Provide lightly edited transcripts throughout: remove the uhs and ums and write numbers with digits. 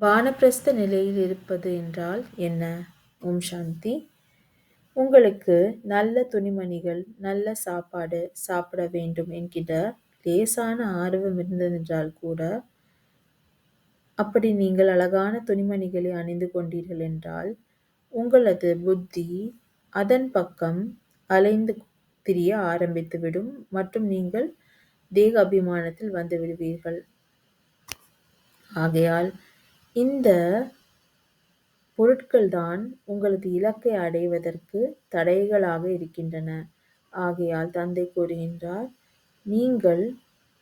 வானப்பிரஸ்த நிலையில் இருப்பது என்றால் என்ன? ஓம் சாந்தி. உங்களுக்கு நல்ல துணிமணிகள், நல்ல சாப்பாடு சாப்பிட வேண்டும் என்கிற லேசான ஆர்வம் இருந்ததென்றால் கூட, அப்படி நீங்கள் அழகான துணிமணிகளை அணிந்து கொண்டீர்கள் என்றால், உங்களது புத்தி அதன் பக்கம் அலைந்து திரிய ஆரம்பித்துவிடும் மற்றும் நீங்கள் தேக அபிமானத்தில் வந்து விடுவீர்கள். ஆகையால் இந்த பொருட்கள்தான் உங்களது இலக்கை அடைவதற்கு தடைகளாக இருக்கின்றன. ஆகையால் தந்தை கூறுகின்றார், நீங்கள்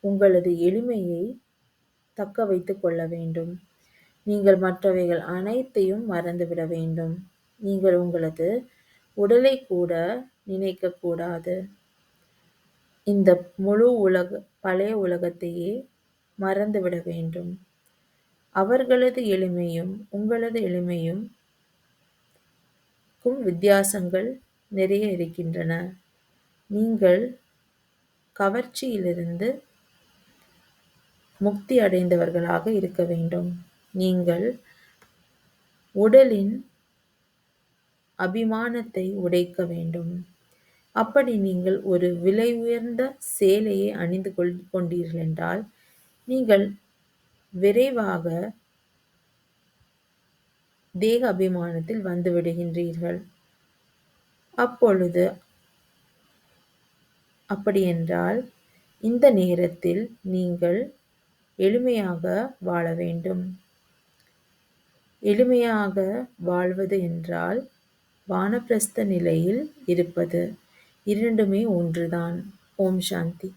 உங்களது எளிமையை தக்க வைத்துக் கொள்ள வேண்டும். நீங்கள் மற்றவைகள் அனைத்தையும் மறந்துவிட வேண்டும். நீங்கள் உங்களது உடலை கூட நினைக்க கூடாது. இந்த முழு பழைய உலகத்தையே மறந்துவிட வேண்டும். அவர்களது எளிமையும் உங்களது எளிமையும் வித்தியாசங்கள் நிறைய இருக்கின்றன. நீங்கள் கவர்ச்சியிலிருந்து முக்தி அடைந்தவர்களாக இருக்க வேண்டும். நீங்கள் உடலின் அபிமானத்தை உடைக்க வேண்டும். அப்படி நீங்கள் ஒரு விலை உயர்ந்த சேலையை அணிந்து கொண்டீர்கள் என்றால், நீங்கள் விரைவாக தேக அபிமானத்தில் வந்து விடுகின்றீர்கள். அப்படியென்றால் இந்த நேரத்தில் நீங்கள் எளிமையாக வாழ வேண்டும். எளிமையாக வாழ்வது என்றால் வானப்பிரஸ்த நிலையில் இருப்பது. இரண்டுமே ஒன்றுதான். ஓம் சாந்தி.